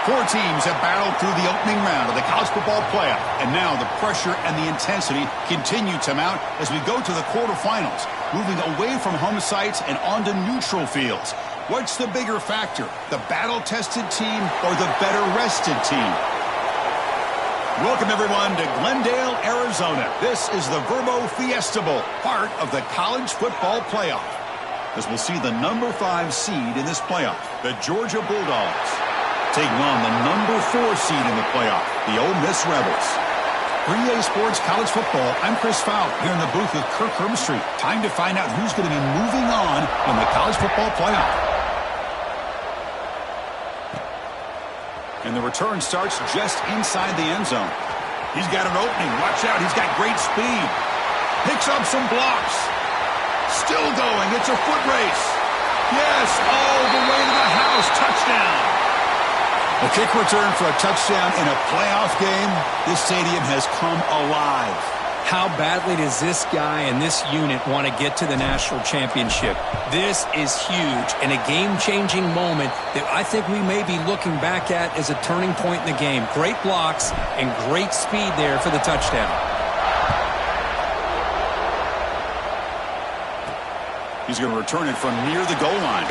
Four teams have battled through the opening round of the college football playoff, and now the pressure and the intensity continue to mount as we go to the quarterfinals, moving away from home sites and onto neutral fields. What's the bigger factor, the battle-tested team or the better-rested team? Welcome, everyone, to Glendale, Arizona. This is the Verbo Fiesta Bowl, part of the college football playoff, as we'll see the number 5 seed in this playoff, the Georgia Bulldogs, taking on the number 4 seed in the playoff, the Ole Miss Rebels. For EA Sports College Football, I'm Chris Fout here in the booth with Kirk Herbstreit. Time to find out who's going to be moving on in the college football playoff. And the return starts just inside the end zone. He's got an opening. Watch out. He's got great speed. Picks up some blocks. Still going. It's a foot race. Yes, all the way to the house. Touchdown. A kick return for a touchdown in a playoff game. This stadium has come alive. How badly does this guy and this unit want to get to the national championship? This is huge and a game-changing moment that I think we may be looking back at as a turning point in the game. Great blocks and great speed there for the touchdown. He's going to return it from near the goal line.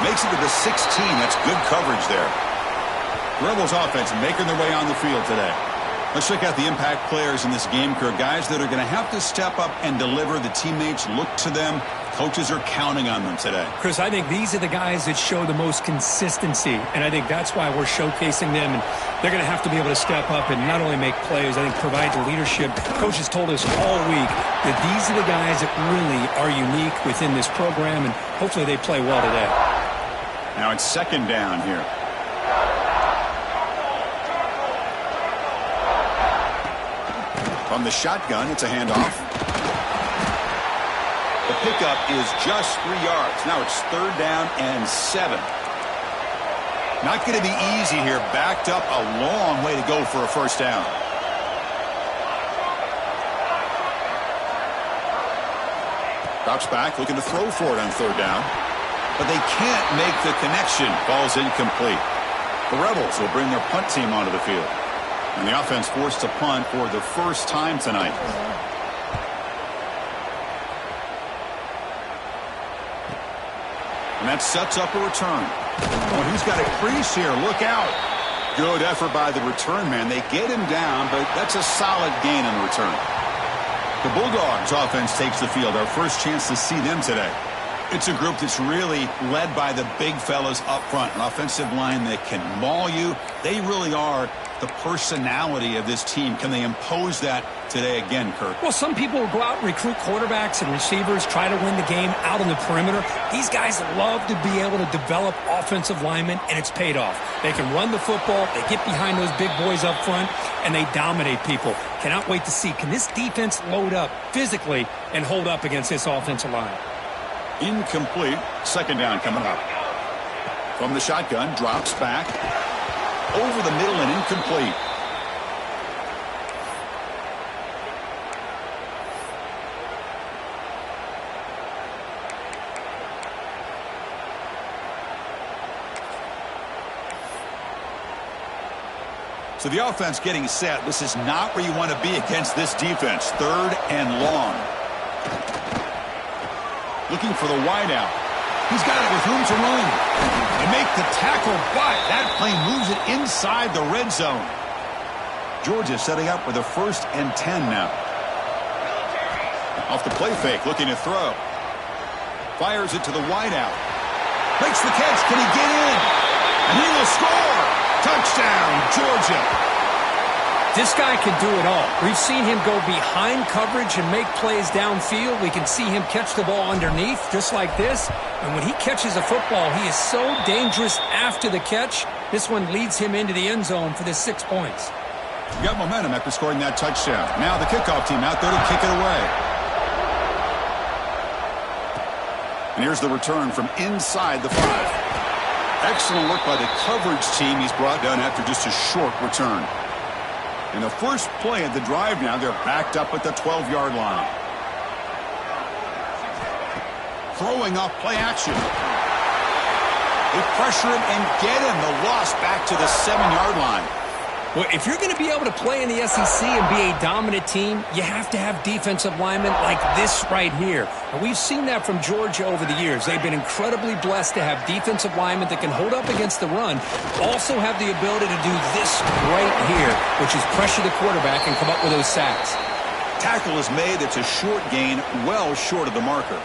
Makes it to the 16. That's good coverage there. Rebels offense making their way on the field today. Let's check out the impact players in this game, Kirk. Guys that are going to have to step up and deliver. The teammates look to them. Coaches are counting on them today. Chris, I think these are the guys that show the most consistency, and I think that's why we're showcasing them. And they're going to have to be able to step up and not only make plays, I think provide the leadership. Coaches told us all week that these are the guys that really are unique within this program, and hopefully they play well today. Now it's second down here. From the shotgun, it's a handoff. The pickup is just 3 yards. Now it's third down and 7. Not going to be easy here. Backed up a long way to go for a first down. Drops back, looking to throw for it on third down. But they can't make the connection. Ball's incomplete. The Rebels will bring their punt team onto the field. And the offense forced to punt for the first time tonight. And that sets up a return. Oh, he's got a crease here. Look out. Good effort by the return man. They get him down, but that's a solid gain on the return. The Bulldogs offense takes the field. Our first chance to see them today. It's a group that's really led by the big fellas up front. An offensive line that can maul you. They really are the personality of this team. Can they impose that today again, Kirk? Well, some people will go out and recruit quarterbacks and receivers, try to win the game out on the perimeter. These guys love to be able to develop offensive linemen, and it's paid off. They can run the football, they get behind those big boys up front, and they dominate people. Cannot wait to see, can this defense load up physically and hold up against this offensive line? Incomplete. Second down coming up. From the shotgun, drops back. Over the middle and incomplete. So the offense getting set. This is not where you want to be against this defense. Third and long. Looking for the wideout. He's got it with room to run. They make the tackle, but that play moves it inside the red zone. Georgia setting up with a 1st and 10 now. Off the play fake, looking to throw. Fires it to the wideout. Makes the catch. Can he get in? And he will score. Touchdown, Georgia. This guy can do it all. We've seen him go behind coverage and make plays downfield. We can see him catch the ball underneath just like this. And when he catches a football, he is so dangerous after the catch. This one leads him into the end zone for the 6 points. You got momentum after scoring that touchdown. Now the kickoff team out there to kick it away. And here's the return from inside the 5. Excellent work by the coverage team. He's brought down after just a short return. In the first play of the drive now, they're backed up at the 12-yard line. Throwing off play action. They pressure him and get him. The loss back to the 7-yard line. Well, if you're going to be able to play in the SEC and be a dominant team, you have to have defensive linemen like this right here. And we've seen that from Georgia over the years. They've been incredibly blessed to have defensive linemen that can hold up against the run, also have the ability to do this right here, which is pressure the quarterback and come up with those sacks. Tackle is made. It's a short gain, well short of the marker.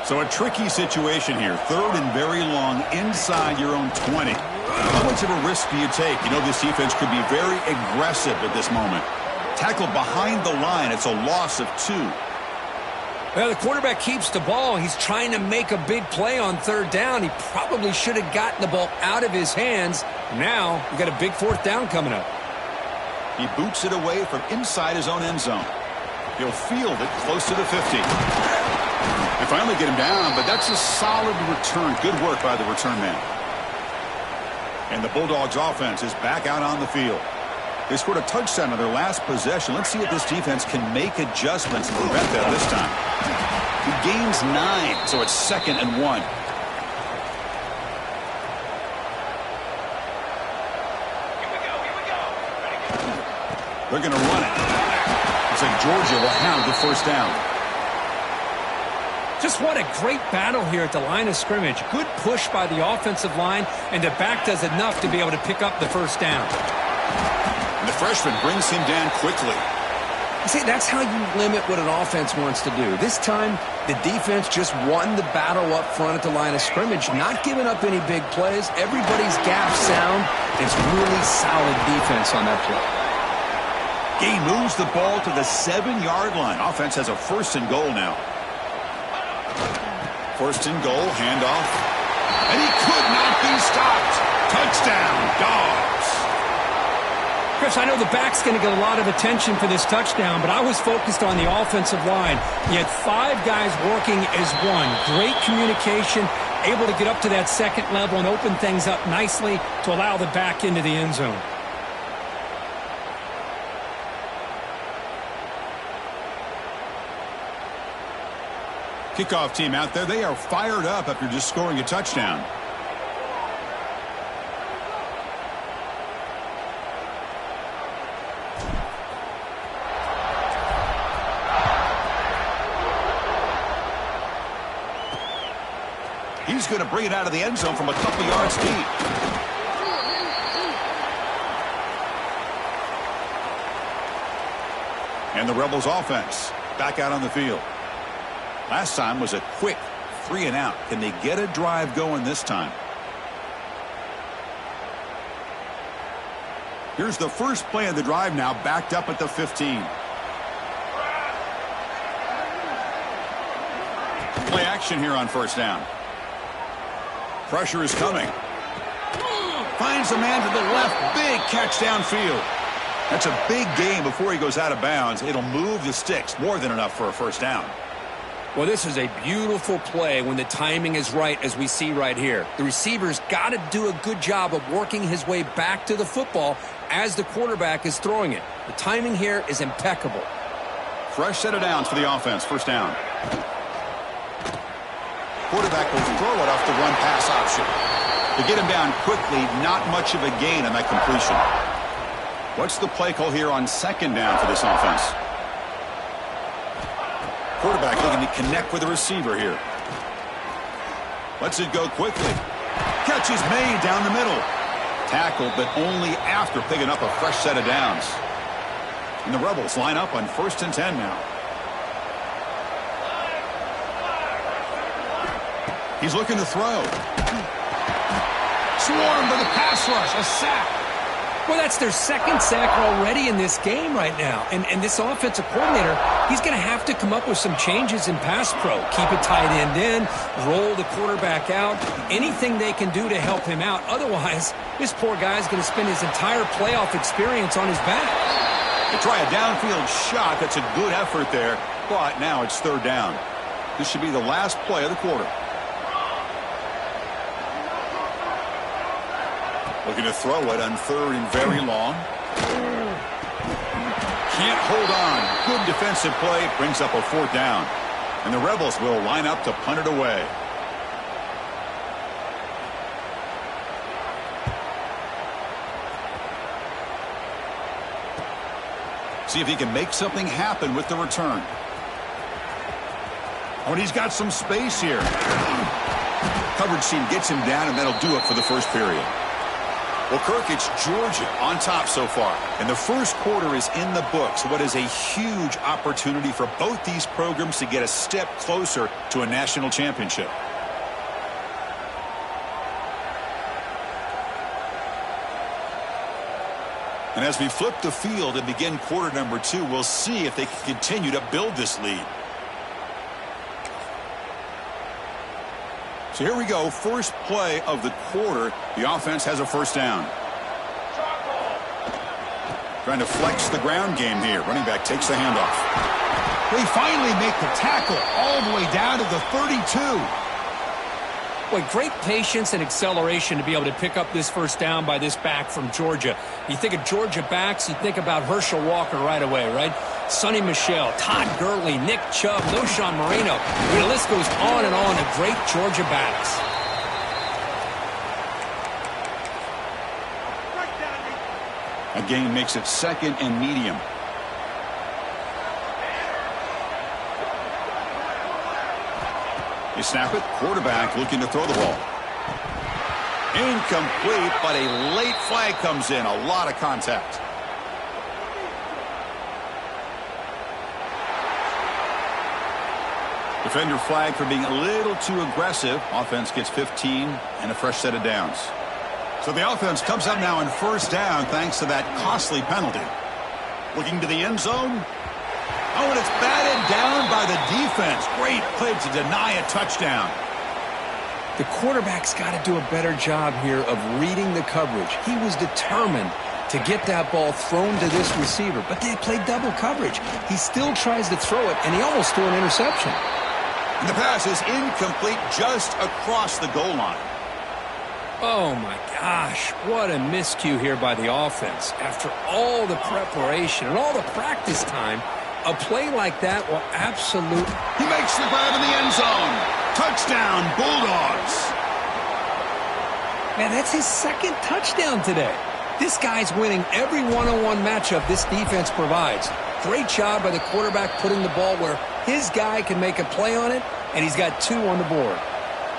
So a tricky situation here. 3rd and very long inside your own 20. How much of a risk do you take? You know, this defense could be very aggressive at this moment. Tackle behind the line. It's a loss of 2. Well, the quarterback keeps the ball. He's trying to make a big play on 3rd down. He probably should have gotten the ball out of his hands. Now, we've got a big 4th down coming up. He boots it away from inside his own end zone. He'll field it close to the 50. They finally get him down, but that's a solid return. Good work by the return man. And the Bulldogs offense is back out on the field. They scored a touchdown on their last possession. Let's see if this defense can make adjustments and prevent that this time. He gains 9, so it's 2nd and 1. They're going to run it. Looks like Georgia will have the 1st down. Just what a great battle here at the line of scrimmage. Good push by the offensive line, and the back does enough to be able to pick up the 1st down. And the freshman brings him down quickly. See, that's how you limit what an offense wants to do. This time, the defense just won the battle up front at the line of scrimmage, not giving up any big plays. Everybody's gap sound. It's really solid defense on that play. He moves the ball to the 7-yard line. Offense has a 1st and goal now. 1st and goal, handoff. And he could not be stopped. Touchdown, Dogs. Chris, I know the back's going to get a lot of attention for this touchdown, but I was focused on the offensive line. You had 5 guys working as one. Great communication, able to get up to that 2nd level and open things up nicely to allow the back into the end zone. Kickoff team out there. They are fired up after just scoring a touchdown. He's going to bring it out of the end zone from a couple yards deep. And the Rebels offense back out on the field. Last time was a quick 3 and out. Can they get a drive going this time? Here's the first play of the drive now, backed up at the 15. Play action here on 1st down. Pressure is coming. Finds a man to the left. Big catch downfield. That's a big gain before he goes out of bounds. It'll move the sticks. More than enough for a 1st down. Well, this is a beautiful play when the timing is right, as we see right here. The receiver's got to do a good job of working his way back to the football as the quarterback is throwing it. The timing here is impeccable. Fresh set of downs for the offense. 1st down. Quarterback will throw it off the run-pass option. To get him down quickly, not much of a gain on that completion. What's the play call here on 2nd down for this offense? Quarterback looking to connect with the receiver here. Lets it go quickly. Catch is made down the middle. Tackled, but only after picking up a fresh set of downs. And the Rebels line up on 1st and 10 now. He's looking to throw. Swarmed by the pass rush. A sack. Well, that's their 2nd sack already in this game right now. And this offensive coordinator, he's going to have to come up with some changes in pass pro. Keep a tight end in, roll the quarterback out, anything they can do to help him out. Otherwise, this poor guy's going to spend his entire playoff experience on his back. They try a downfield shot. That's a good effort there. But now it's 3rd down. This should be the last play of the quarter. Looking to throw it on 3rd and very long. Can't hold on. Good defensive play. Brings up a 4th down. And the Rebels will line up to punt it away. See if he can make something happen with the return. Oh, and he's got some space here. Coverage team gets him down, and that'll do it for the first period. Well, Kirk, it's Georgia on top so far. And the first quarter is in the books. What is a huge opportunity for both these programs to get a step closer to a national championship. And as we flip the field and begin quarter number 2, we'll see if they can continue to build this lead. So here we go, first play of the quarter. The offense has a first down. Trying to flex the ground game here. Running back takes the handoff. They finally make the tackle all the way down to the 32. Boy, great patience and acceleration to be able to pick up this first down by this back from Georgia. You think of Georgia backs, you think about Herschel Walker right away, right? Sonny Michel, Todd Gurley, Nick Chubb, Noshawn Marino. The list goes on and on of great Georgia backs. A gain makes it second and medium. They snap it. Quarterback looking to throw the ball. Incomplete, but a late flag comes in. A lot of contact. Defender flag for being a little too aggressive. Offense gets 15 and a fresh set of downs. So the offense comes up now in first down thanks to that costly penalty. Looking to the end zone. Oh, and it's batted down by the defense. Great play to deny a touchdown. The quarterback's got to do a better job here of reading the coverage. He was determined to get that ball thrown to this receiver, but they played double coverage. He still tries to throw it, and he almost threw an interception. And the pass is incomplete just across the goal line. Oh, my gosh. What a miscue here by the offense. After all the preparation and all the practice time, a play like that will absolutely... He makes the grab in the end zone. Touchdown, Bulldogs. Man, that's his second touchdown today. This guy's winning every one-on-one matchup this defense provides. Great job by the quarterback putting the ball where his guy can make a play on it, and he's got 2 on the board.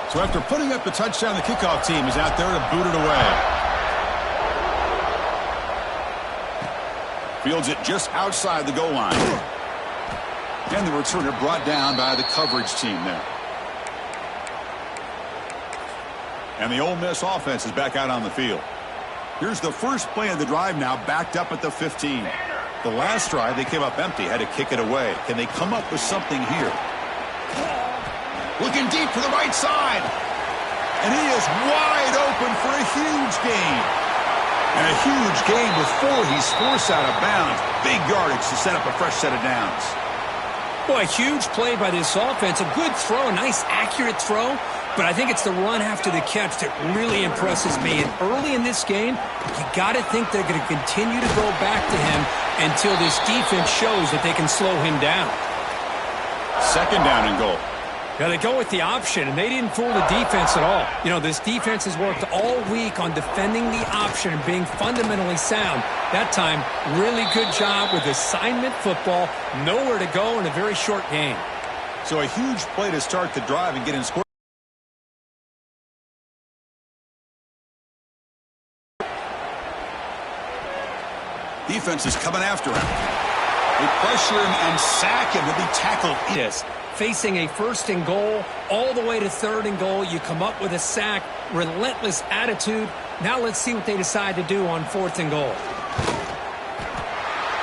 So after putting up the touchdown, the kickoff team is out there to boot it away. Fields it just outside the goal line. And the returner brought down by the coverage team there. And the Ole Miss offense is back out on the field. Here's the first play of the drive now, backed up at the 15. The last drive, they came up empty, had to kick it away. Can they come up with something here? Looking deep to the right side. And he is wide open for a huge gain. And a huge gain before he's forced out of bounds. Big yardage to set up a fresh set of downs. Boy, a huge play by this offense. A good throw, a nice accurate throw. But I think it's the run after the catch that really impresses me. And early in this game, you got to think they're going to continue to go back to him until this defense shows that they can slow him down. Second down and goal. Yeah, they go with the option, and they didn't fool the defense at all. You know, this defense has worked all week on defending the option and being fundamentally sound. That time, really good job with assignment football. Nowhere to go in a very short game. So a huge play to start the drive and get in score. Defense is coming after him. They pressure him and sack him. He'll be tackled. Yes. Facing a first and goal, all the way to third and goal. You come up with a sack, relentless attitude. Now let's see what they decide to do on fourth and goal.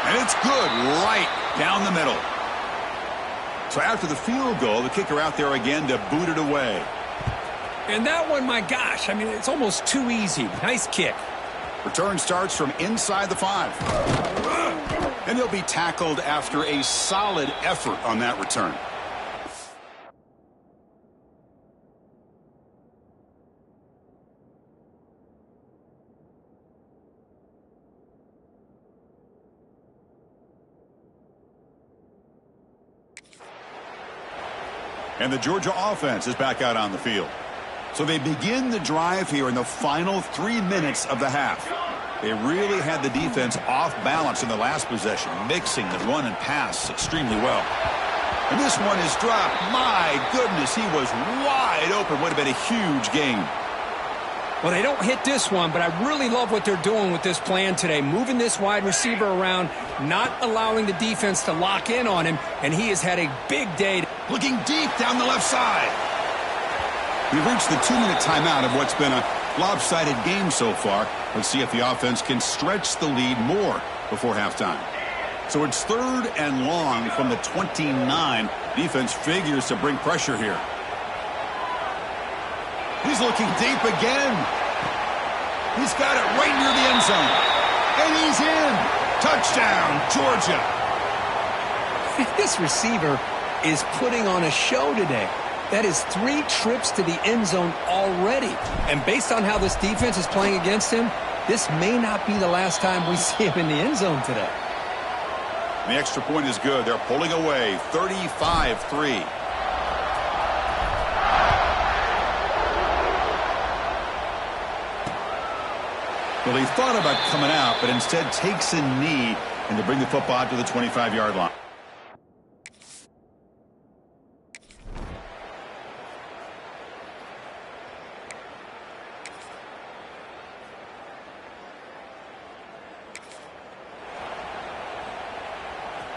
And it's good right down the middle. So after the field goal, the kicker out there again to boot it away. And that one, my gosh, I mean, it's almost too easy. Nice kick. Return starts from inside the 5. And he'll be tackled after a solid effort on that return. And the Georgia offense is back out on the field. So they begin the drive here in the final 3 minutes of the half. They really had the defense off balance in the last possession, mixing the run and pass extremely well. And this one is dropped. My goodness, he was wide open. Would have been a huge game. Well, they don't hit this one, but I really love what they're doing with this plan today. Moving this wide receiver around, not allowing the defense to lock in on him, and he has had a big day. Looking deep down the left side. We've reached the 2-minute timeout of what's been a lopsided game so far. Let's see if the offense can stretch the lead more before halftime. So it's 3rd and long from the 29. Defense figures to bring pressure here. He's looking deep again. He's got it right near the end zone. And he's in. Touchdown, Georgia. This receiver is putting on a show today. That is 3 trips to the end zone already. And based on how this defense is playing against him, this may not be the last time we see him in the end zone today. The extra point is good. They're pulling away 35-3. Well, he thought about coming out, but instead takes a knee and to bring the football out to the 25-yard line.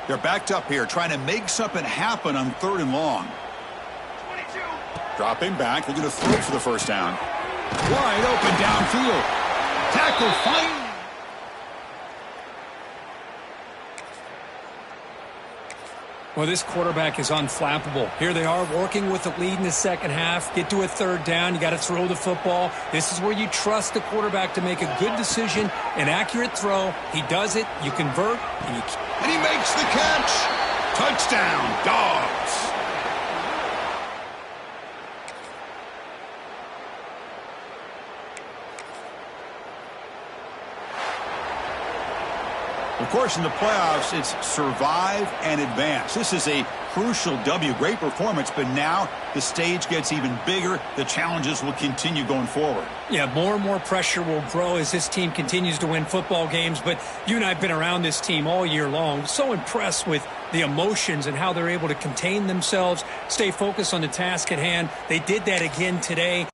They're backed up here, trying to make something happen on 3rd and long. 22. Dropping back, looking to throw for the first down. Wide open downfield. Tackle fine. Well, this quarterback is unflappable. Here they are working with the lead in the second half. Get to a 3rd down. You got to throw the football. This is where you trust the quarterback to make a good decision, an accurate throw. He does it. You convert. And he makes the catch. Touchdown, Dogs. Of course, in the playoffs, it's survive and advance. This is a crucial W. Great performance, but now the stage gets even bigger. The challenges will continue going forward. Yeah, more and more pressure will grow as this team continues to win football games. But you and I have been around this team all year long. So impressed with the emotions and how they're able to contain themselves, stay focused on the task at hand. They did that again today.